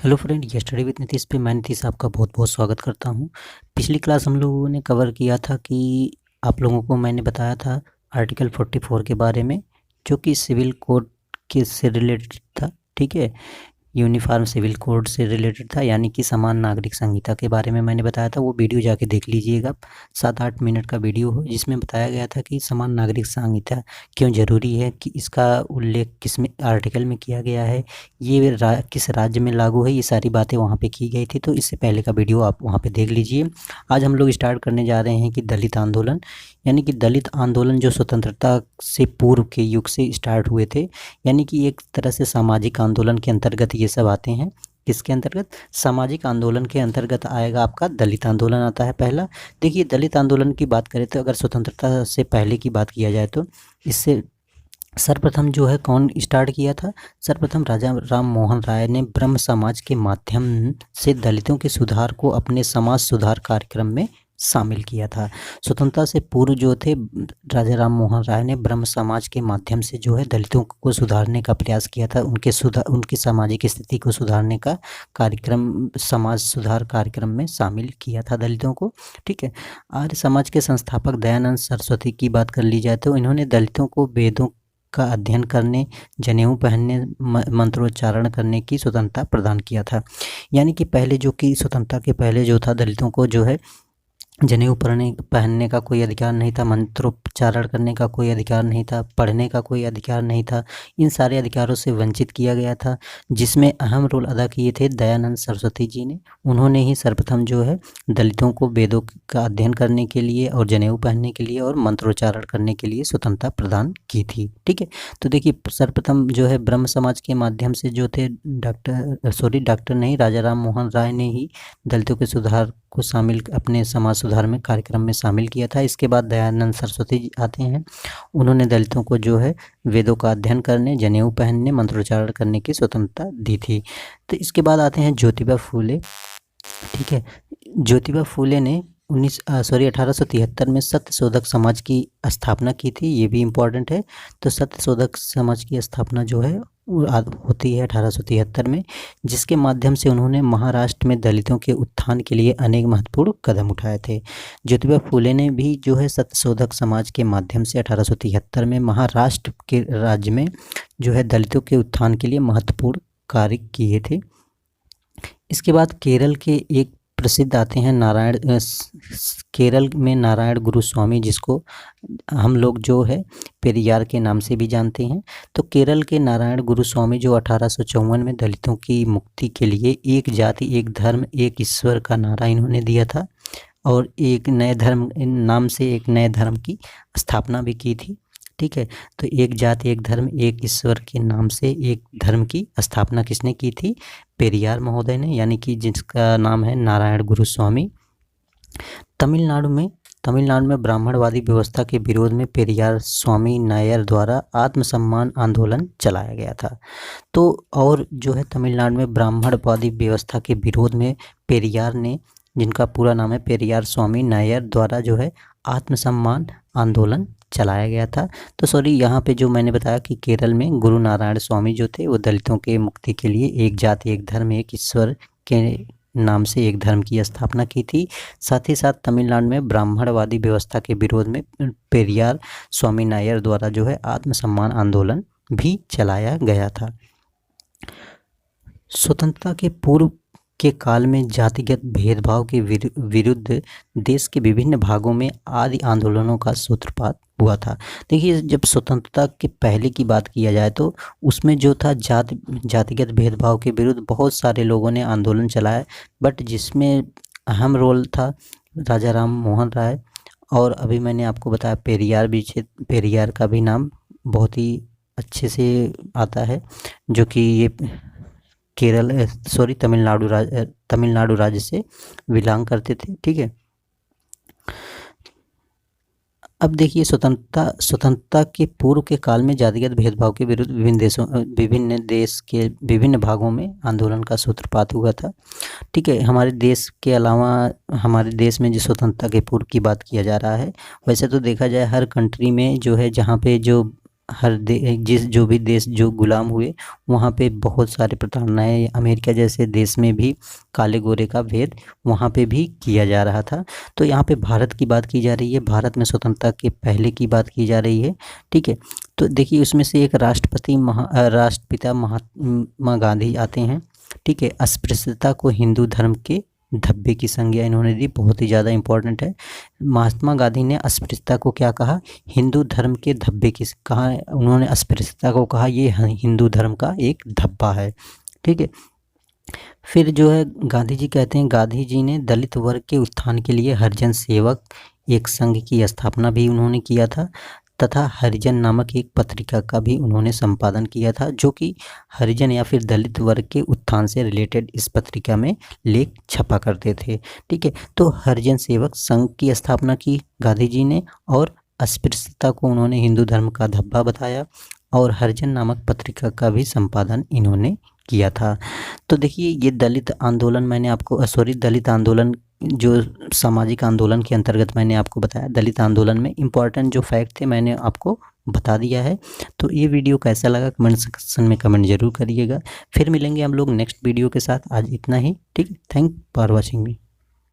Hello friend, ये study with Nitish पे मैं नीतीश आपका बहुत बहुत स्वागत करता हूँ। पिछली क्लास हम लोगों ने कवर किया था कि आप लोगों को मैंने बताया था आर्टिकल 44 के बारे में, जो कि सिविल कोड के से रिलेटेड था। ठीक है, यूनिफॉर्म सिविल कोड से रिलेटेड था, यानी कि समान नागरिक संहिता के बारे में मैंने बताया था। वो वीडियो जाके देख लीजिएगा, 7-8 मिनट का वीडियो हो, जिसमें बताया गया था कि समान नागरिक संहिता क्यों ज़रूरी है, कि इसका उल्लेख किस में आर्टिकल में किया गया है, ये किस राज्य में लागू है, ये सारी बातें वहाँ पे की गई थी। तो इससे पहले का वीडियो आप वहाँ पे देख लीजिए। आज हम लोग स्टार्ट करने जा रहे हैं कि दलित आंदोलन, यानी कि दलित आंदोलन जो स्वतंत्रता से पूर्व के युग से स्टार्ट हुए थे, यानी कि एक तरह से सामाजिक आंदोलन के अंतर्गत ये सब आते हैं। किसके अंतर्गत? सामाजिक आंदोलन के अंतर्गत आएगा आपका दलित आंदोलन आता है पहला। देखिए, दलित आंदोलन की बात करें तो अगर स्वतंत्रता से पहले की बात किया जाए तो इससे सर्वप्रथम जो है कौन स्टार्ट किया था? सर्वप्रथम राजा राम मोहन राय ने ब्रह्म समाज के माध्यम से दलितों के सुधार को अपने समाज सुधार कार्यक्रम में शामिल किया था। स्वतंत्रता से पूर्व जो थे, राजा राम मोहन राय ने ब्रह्म समाज के माध्यम से जो है दलितों को सुधारने का प्रयास किया था। उनकी सामाजिक स्थिति को सुधारने का कार्यक्रम, समाज सुधार कार्यक्रम में शामिल किया था दलितों को। ठीक है, आर्य समाज के संस्थापक दयानंद सरस्वती की बात कर ली जाए तो इन्होंने दलितों को वेदों का अध्ययन करने, जनेऊ पहनने, मंत्रोच्चारण करने की स्वतंत्रता प्रदान किया था। यानी कि पहले जो कि स्वतंत्रता के पहले जो था, दलितों को जो है जनेऊ पहनने का कोई अधिकार नहीं था, मंत्रोच्चारण करने का कोई अधिकार नहीं था, पढ़ने का कोई अधिकार नहीं था। इन सारे अधिकारों से वंचित किया गया था, जिसमें अहम रोल अदा किए थे दयानंद सरस्वती जी ने। उन्होंने ही सर्वप्रथम जो है दलितों को वेदों का अध्ययन करने के लिए और जनेऊ पहनने के लिए और मंत्रोच्चारण करने के लिए स्वतंत्रता प्रदान की थी। ठीक है, तो देखिए सर्वप्रथम जो है ब्रह्म समाज के माध्यम से जो थे डॉक्टर नहीं, राजा राम मोहन राय ने ही दलितों के सुधार को शामिल अपने समाज सुधार में कार्यक्रम में शामिल किया था। इसके बाद दयानंद सरस्वती जी आते हैं, उन्होंने दलितों को जो है वेदों का अध्ययन करने, जनेऊ पहनने, मंत्रोच्चारण करने की स्वतंत्रता दी थी। तो इसके बाद आते हैं ज्योतिबा फूले। ठीक है, ज्योतिबा फूले ने 1873 में सत्यशोधक समाज की स्थापना की थी। ये भी इम्पॉर्टेंट है। तो सत्यशोधक समाज की स्थापना जो है वो होती है 1873 में, जिसके माध्यम से उन्होंने महाराष्ट्र में दलितों के उत्थान के लिए अनेक महत्वपूर्ण कदम उठाए थे। ज्योतिबा फूले ने भी जो है सत्यशोधक समाज के माध्यम से 1873 में महाराष्ट्र के राज्य में जो है दलितों के उत्थान के लिए महत्वपूर्ण कार्य किए थे। इसके बाद केरल के एक प्रसिद्ध आते हैं केरल में नारायण गुरुस्वामी, जिसको हम लोग जो है पेरियार के नाम से भी जानते हैं। तो केरल के नारायण गुरुस्वामी जो 1854 में दलितों की मुक्ति के लिए एक जाति, एक धर्म, एक ईश्वर का नारा इन्होंने दिया था, और एक नए धर्म नाम से एक नए धर्म की स्थापना भी की थी। ठीक है, तो एक जाति, एक धर्म, एक ईश्वर के नाम से एक धर्म की स्थापना किसने की थी? पेरियार महोदय ने, यानी कि जिसका नाम है नारायण गुरुस्वामी। तमिलनाडु में ब्राह्मणवादी व्यवस्था के विरोध में पेरियार स्वामी नायर द्वारा आत्मसम्मान आंदोलन चलाया गया था। तो और जो है तमिलनाडु में ब्राह्मणवादी व्यवस्था के विरोध में पेरियार ने, जिनका पूरा नाम है पेरियार स्वामी नायर द्वारा जो है आत्मसम्मान आंदोलन चलाया गया था। तो सॉरी, यहाँ पे जो मैंने बताया कि केरल में गुरु नारायण स्वामी जो थे वो दलितों के मुक्ति के लिए एक जाति, एक धर्म, एक ईश्वर के नाम से एक धर्म की स्थापना की थी। साथ ही साथ तमिलनाडु में ब्राह्मणवादी व्यवस्था के विरोध में पेरियार स्वामी नायर द्वारा जो है आत्मसम्मान आंदोलन भी चलाया गया था। स्वतंत्रता के पूर्व के काल में जातिगत भेदभाव के विरुद्ध देश के विभिन्न भागों में आदि आंदोलनों का सूत्रपात हुआ था। देखिए, जब स्वतंत्रता के पहले की बात किया जाए तो उसमें जो था जातिगत भेदभाव के विरुद्ध बहुत सारे लोगों ने आंदोलन चलाया, बट जिसमें अहम रोल था राजा राम मोहन राय, और अभी मैंने आपको बताया पेरियार का भी नाम बहुत ही अच्छे से आता है, जो कि ये तमिलनाडु राज्य से बिलोंग करते थे। ठीक है, अब देखिए स्वतंत्रता के पूर्व के काल में जातिगत भेदभाव के विरुद्ध विभिन्न देश के विभिन्न भागों में आंदोलन का सूत्रपात हुआ था। ठीक है, हमारे देश के अलावा हमारे देश में जो स्वतंत्रता के पूर्व की बात किया जा रहा है, वैसे तो देखा जाए हर कंट्री में जो है, जहाँ पे जो हर जो भी देश जो गुलाम हुए वहाँ पे बहुत सारे प्रताड़नाएं, अमेरिका जैसे देश में भी काले गोरे का भेद वहाँ पे भी किया जा रहा था। तो यहाँ पे भारत की बात की जा रही है, भारत में स्वतंत्रता के पहले की बात की जा रही है, ठीक है। तो देखिए उसमें से एक राष्ट्रपिता महात्मा गांधी आते हैं, ठीक है। अस्पृश्यता को हिंदू धर्म के धब्बे की संज्ञा इन्होंने दी, बहुत ही ज़्यादा इम्पोर्टेंट है। महात्मा गांधी ने अस्पृश्यता को क्या कहा, हिंदू धर्म के धब्बे की कहा, उन्होंने अस्पृश्यता को कहा ये हिंदू धर्म का एक धब्बा है, ठीक है। फिर जो है गांधी जी कहते हैं, गांधी जी ने दलित वर्ग के उत्थान के लिए हरिजन सेवक एक संघ की स्थापना भी उन्होंने किया था, तथा हरिजन नामक एक पत्रिका का भी उन्होंने संपादन किया था, जो कि हरिजन या फिर दलित वर्ग के उत्थान से रिलेटेड इस पत्रिका में लेख छपा करते थे, ठीक है। तो हरिजन सेवक संघ की स्थापना की गांधी जी ने, और अस्पृश्यता को उन्होंने हिंदू धर्म का धब्बा बताया, और हरिजन नामक पत्रिका का भी संपादन इन्होंने किया था। तो देखिए ये दलित आंदोलन मैंने आपको दलित आंदोलन जो सामाजिक आंदोलन के अंतर्गत मैंने आपको बताया, दलित आंदोलन में इम्पॉर्टेंट जो फैक्ट थे मैंने आपको बता दिया है। तो ये वीडियो कैसा लगा कमेंट सेक्शन में कमेंट जरूर करिएगा। फिर मिलेंगे हम लोग नेक्स्ट वीडियो के साथ, आज इतना ही, ठीक है। Thank for watching me.